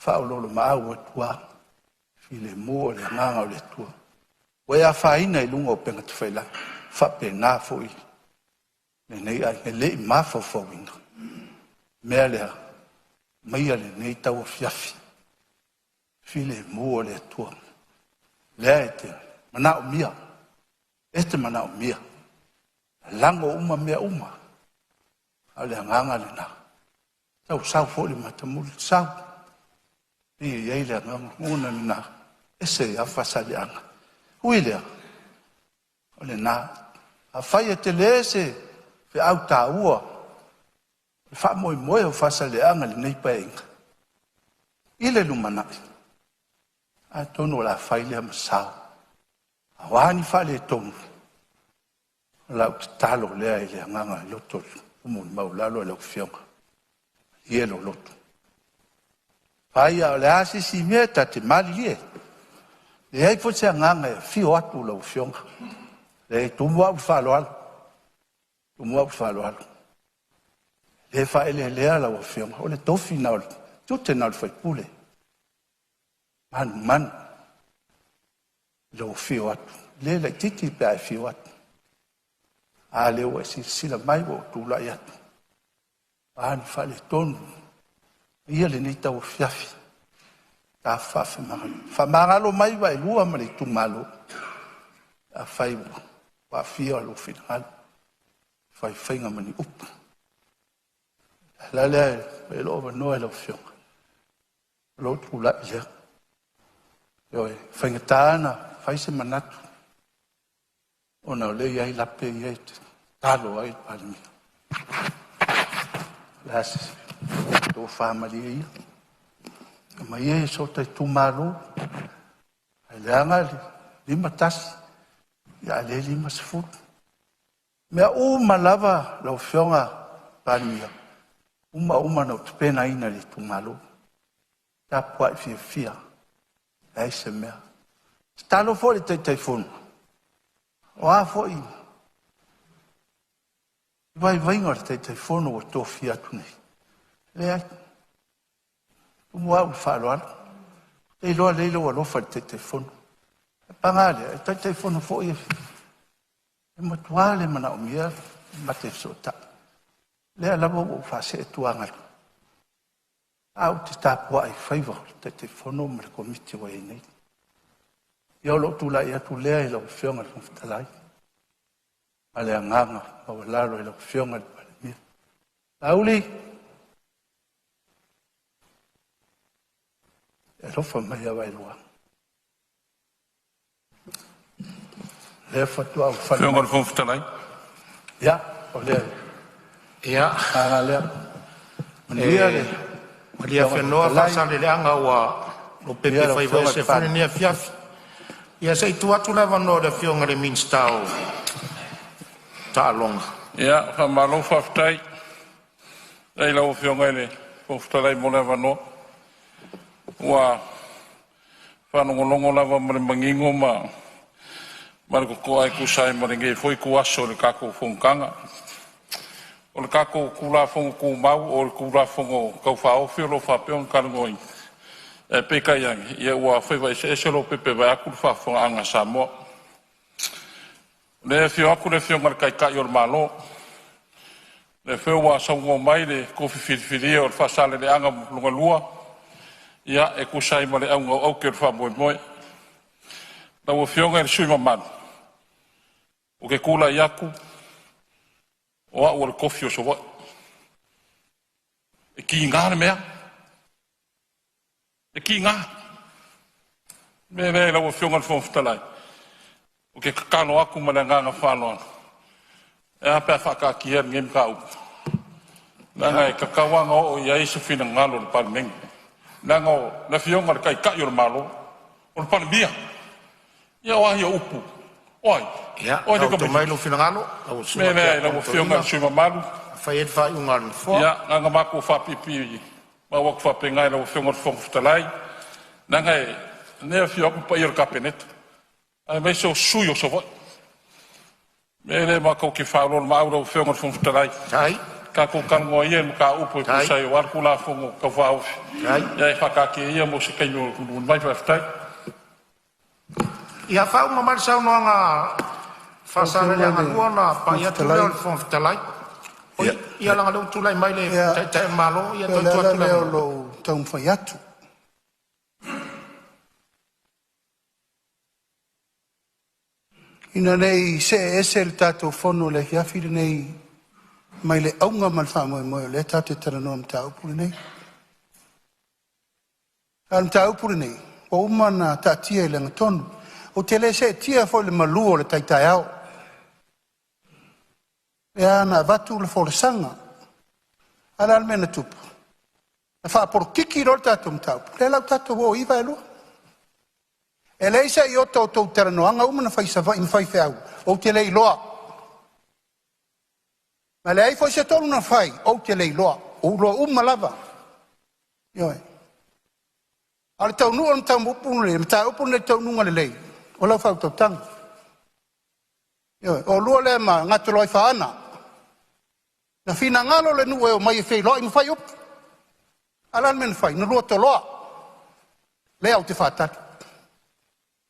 Whao lolo maau wa tua. File mua le nganga o le tua. Wa ea whaina i lunga o penga te whaila. Whape nā fwoi. Nei ai me lei mawha whawinga. Mea lea. Maia le nei tau o fiafi. File mua le tua. Lea e te mana o mia. E te mana o mia. Lango uma mea uma. A lea nganga le nā. Tau sau fwoli matamuli sau. Ia iei lea nganga nguna ni nā. Ese a whasale anga. Hui lea. O le nā. A whai e te le ese. Fe au tā ua. Wha moi moi o whasale anga le nei paenga. Ile lumanai. A tono la whai lea masau. A wani whale tonu. Lau te talo lea i lea nganga i loto. Umuni maulalo e lau fionga. Ielo loto. Pai a le asi si mea ta te mali e. Le ai po te nganga e fio atu lau fionga. Le tumu au whalo alo. Tumu au whalo alo. Le wha ele lea lau fionga. O le tofi nao. Tute nao whai pule. Man. Lau fio atu. Le le titi pe ai fio atu. A leo e si sila mai o tula i atu. Ani whale tonu. Ia le nei tau fiafi. Ta whafe mangalo. Whamangalo mai wa e lua ma le tumalo. A whai wa fia lo finangalo. Whai whainga mani upu. La lea e lo ova noa e lo fionga. Lo tula i lea. Ioi, whainga tāna, whai se manatu. Ona o le iai lape iai te talo ai Palemene. Lasi. Tō whāmaria ia. Ma ia e so tai tūmaro. Ai leanga lima tasi. Ia le lima sefuru. Mea uma lava lau fionga Palemene. Uma na utupena ina li tūmaro. Ta puai fia. Ai se mea. Talo fo le tai fono. O a fo i. Vai ngor tai fono o tō fia tunei. Lea, umua u whaloara. Ei loa leilo a lofa te fono. Pangale, te fono fo i. E matuale mana o mia, mate sota. Lea lava o whase e tuanga. Au te tāpua ai whaiva, te fono me komiti wa e nei. Ia lo tu la ia tu lea i lau whionga le mwhitalai. Ma lea nganga, ma walalo i lau whionga le Palemene. Auli, e rofa mai awa i lua. Lea whatua au whanu. Whionga le mwhitalai? Ia, o lea. Ia. Anga lea. Mania le. Maria whenua whasale leanga ua o pepe whaiva se whanenia fiafi. Ia sei tu atu lewa no le whionga le minstau ta longa. Ia, whamalo whaftai. Ei lau whionga le whaftalai mo lewa no. Ua whanongolongo lewa mare mangingo ma mare ko ai kusai mare nge foi kuaso le kako whongkanga. O le kako kula whongo ku mau o le kula whongo kau whao whiolo whapeon karangoi. E peka iangi, ia ua whaiva e lo pepe vai aku le whawhonga anga Samoa. Le whio aku le whio ngar kai o le malo. Le whio wa saungo mai le kofi whiriwhiri o le whasale le anga lunga lua. Ia e kusai ma le aunga au ke le whamoe moe. Na ua whio ngai le sui mamanu. o ke kula i aku, o a ua le kofi o soa. E ki ngā le mea. E ki ngā. Me rei lau fionga le whonfutalai. O ke kakano aku ma le nganga whanoa. E a pēr whakaki e ngem ka upu. Nanga e kakawanga o i aisu whina ngalo le Palemene. Nanga o na fionga le kai kai o le malo. O le Palemene. Ia o ahi o upu. Oi. Ia, au to mai lo whina ngalo. Me rei lau fionga le sui mamalu. Fai e whai unga le whoa. Ia, nganga mako whapipi. Ma wak whapengai lau fionga le whonfutalai. Nanga e nea fionga pa i o le kapeneta. Ai mai so sui o so voi. Me re ma kau ki whaolo le maura o fionga le whonfutalai. Tai. Ka ko kango ia mo ka upo e kusai o arku la fongo ka whaofi. Ia e whakake ia mo se kaino kunu mai whaftai. Ia whau mamari sau noa ngā whasara rea ngā luana pa ia tu leo le whonfutalai. Ia langa leo tulai mai le tai malo, ia toi tua tulai. Ia leo lo tau mwhai atu. Ina nei se ese le tātou whono le hiawhiri nei mai le aunga malwha moe moe le tātou tara noa mta upuri nei. Mta upuri nei, o umana tā tia i lenga tonu. O te le se tia fo le malua le taitai au. E ana vatu le fo le sanga. Ala almena tupu. E wha aporo kiki rol tātou mta upuri. Le lau tātou o iwa e lua. E leisa i o tau tera noanga umana whai sa vai mwhai whiau. O te lei loa. Ma le ai whai se tolu na whai. O te lei loa. O loa umalava. Ioi. Ale tau nua na tau upunu le. Ma tau upunu le tau nunga le lei. O lau whau tau tanga. Ioi. O lua le ma ngatu loi whaana. Na whina ngalo le nua e o mai e whai loa. I mwhai upu. Alan men whai. Na lua to loa. Le au te whātaki.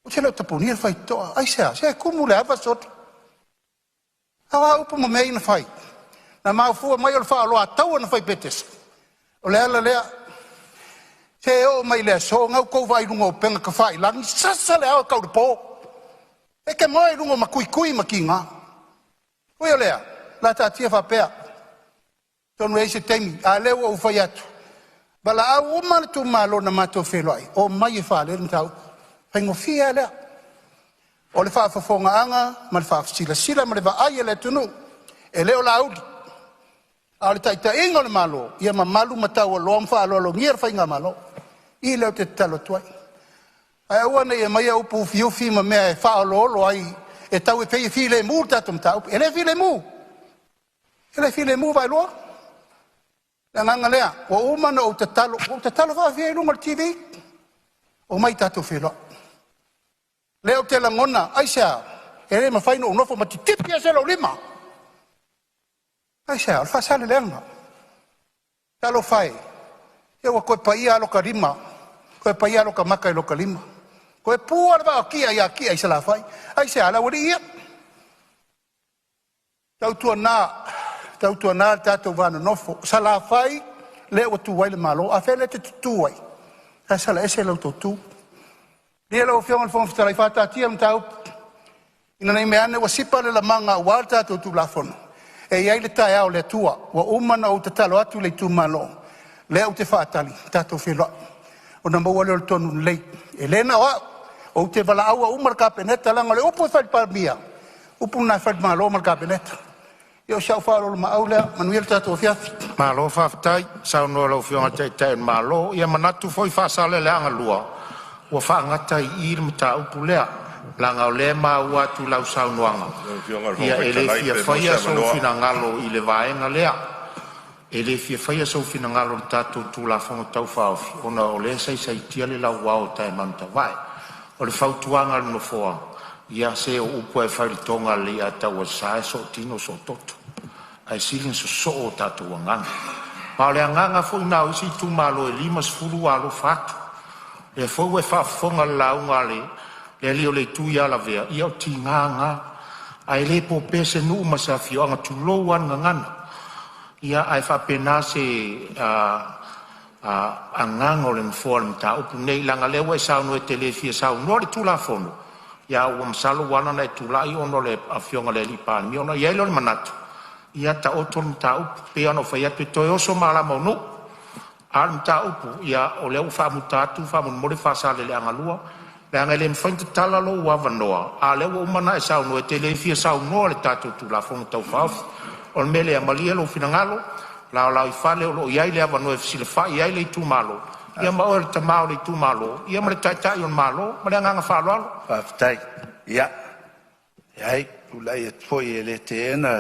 O te leo tapuni e whai toa. Ai sea kumu le awa sota. Awa upu ma mei na whai. Na maufua mai o le wha loa taua na whai betes. O le ala lea. Se o mai lea so ngau kou vai rungo penga ka whai langi. Sasa le awa kau le pō. E ke mai rungo ma kui ma ki ngā. Ui o lea. La tā tia whapea. Tonu eise teimi. A leo au whai atu. Bala au umana tu malo na mato whelai. O mai e wha le ntau. Pengo fia lea. O le whaafafonga anga, ma le whaafasila, ma le vaai le tunu. E leo la audi. A le taita ingo le malo, ia ma malu matau o loa mwha alo ngira whainga malo. I leo te talo tuai. Ai awana ia mai upu ufi ma mea e wha alo ai, e tau e pei file mu tatum tau. E le file mu. E le file mu vai loa. Le nganga lea, o umana o te talo wha fia ilunga le TV. O mai tatu whiloa. Leo te langona, aisea, e re mawhaino o nofo mati tipi a selo lima. Aisea, alfa sale leanga. Talo whai. Ewa koe paia aloka rima. Koe paia aloka maka aloka lima. Koe pua rwa kia i sala whai. Aisea, ala wari ia. Tautua nā tātou vana nofo. Sala whai, leo tu waile malo. A whele te tutu wai. Ka sala ese lau tutu. Lia lau whionga whonfutalai whātā tia mtau. Ina nei meane wa sipa le la manga wāta tu la fono. E iai le tae au le tua. Wa umana o te talo atu le tu malo. Le au te whātali. Tātou whiloa. O na maua leo le tonu lei. E lena wa. O te wala aua umar ka peneta langa le upu e whai parmia. Upu na whai malo umar ka peneta. Io siau whāro le maau lea. Manuel tātou whiafi. Malo whaftai. Sau noa lau whionga te malo. Ia manatu foi whasale le anga lua. Ua whaangata i iri mta upu lea. Langa o lea maa ua tu lau sau nuanga. Ia ele fia whaia sau fina ngalo i le vaenga lea. Ele fia whaia sau fina ngalo le tātou tu la whanga tau whaofi. Ona o lea sai tia le lau wao tae manta vai. O le whautuanga le no foa. Ia se o upu e whairitonga le a tau a sae so tino so toto. Ai silin so so o tātou anganga. Pa o le anganga fo inao isi tu malo e limas furu alo whatu. E fau e whaafonga launga le lio le tui ala vea, i au ti nganga, ai le po pese nuu masafio anga tu louan ngangana. Ia ai whapena se anganga o le mfoa le mta upu nei langa lewa e saunu e te le fia saunu, no le tula fono. ia ua masalo wana na e tulaʻi ono le afioga le alii palemi ona iai lo le manatu ia taoto le mataupu pea ona o fai atu e toe oso malama onuu a le mataupu ia o le au faamuta atu faamolimoli faasaleleaga lua le aga le mafai tatala lou avanoa a le ua umana e saunoa e telefia saunoa le tatou tulafoga taufaofi o le mea le amalia lou finagalo laolao i fale o loo iai le avanoa e fesilefaʻi iai le itumālo ia ma oe le tamā o le itumālo ia ma le taʻitaʻi o le mālo ma le agaga faaloalo faafetai ia ai ulai e foi e le teena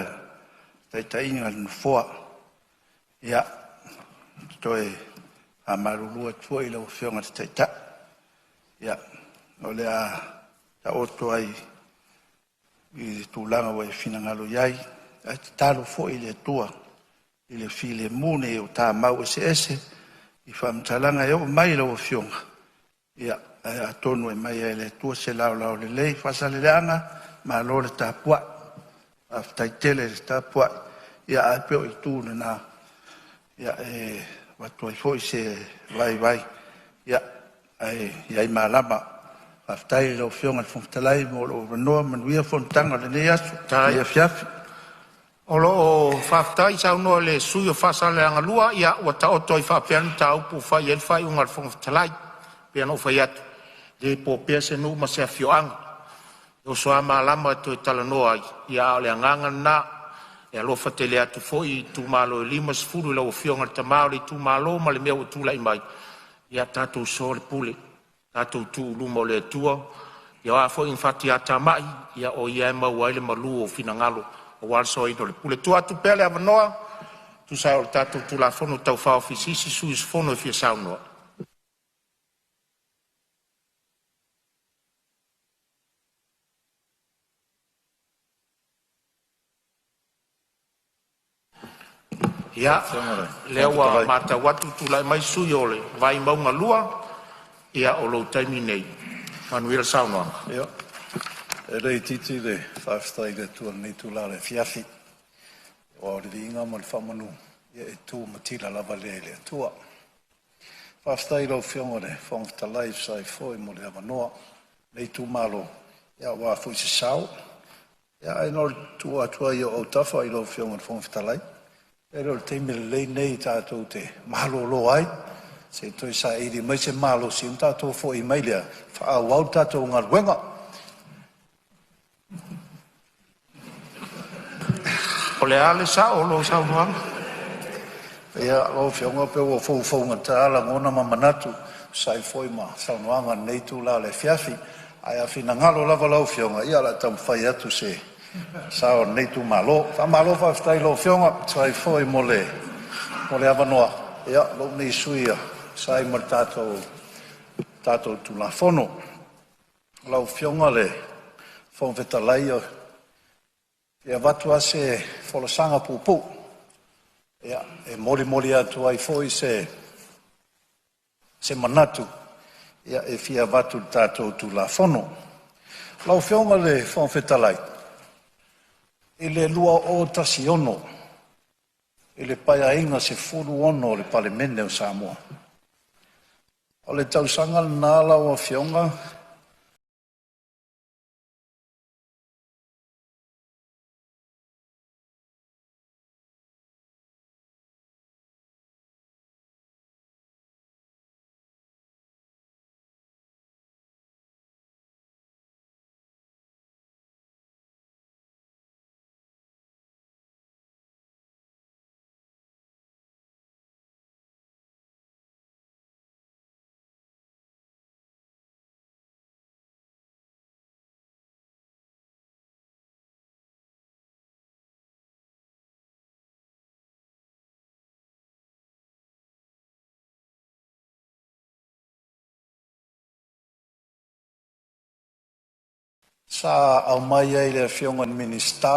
taʻitaʻiga le nofoa ia toe amalulua foi le ofioga le taʻitaʻi ia o le a taoto ai i tulaga ua e finagalo iai ae tatalo foʻi le atua i le filemune o tamau eseese i faamatalaga e oo mai le ofioga ia ae atonu e mai ai le atua se laolao lelei faasaleleaga malo le tapuaʻi afetaitele le tapuaʻi ia ae pe o itu lenā ia e watu ai foʻi se vaivai ia ae iai malama aftai le ofioga le fofotalai mo loo vanoa manuia fonotaga lenei aso ia fiafi o loo faafetai saunoa le sui o faasaleaga lua ia ua taoto ai faapeani taupu fai ai le faiuga le fogofatalai pea noo fai atu le popea se nuu ma se afioaga e o soa malama e toe talanoa ai ia o le agaga lanā e alofa tele atu foʻi i tumālo e 5 i lau ofioga le tamā o le itumālo ma le mea ua tulaʻi mai ia tatou so le pule tatou tuuluma o le atua ia o a foʻi na faatiatamaʻi ia o ia e maua ai le malu o finagalo o walesoaina o le pule tua atu pea le avanoa tusao o le tatou tulafono taufaofisisi suisofono e fia saunoa ia lea ua matau atu tulaʻi mai sui o le vai mauga lua ia o lou taimi nei manuia le saunoaga ia e rei titi le faafetai le atua lenei tula le fiafi ua o le viiga ma le faamanu ia e tu matila lava lea i le atua faafetai lau fioga le fogofatalai fesai foi mo le avanoa nei tumālo ia ua foʻi sesao ia ae no le tuatua ia o autafa i lau fioga le fogofatalai e leo le teimi lelei nei tatou te malōlō ai se toe saʻili mai se malo siu tatou foʻi mai lea faaauau tatou galuega o le a le saʻo o lou saunoaga ia lo fioga pe ua foufouga tālagona ma manatu sai foi ma saunoaga nei tula le fiafi ae afinagalo lava lau fioga ia la taumafai atu se sao nei tumālo faamālo faafetai lo fioga sai foi mo le avanoa ia lou nei suia sai ma le tatou tulafono lau fioga le fogavetalai ia vatu ase folosaga pupu ia e molimoli atu ai foi se manatu ia e fia vatu le tatou tulafono lau fioga le fogavetalai i le lua o tasiono i le paiaiga se 40 o le palemene o Samoa o le tausaga lenā lau afioga sa au mai ai le afioga ni minista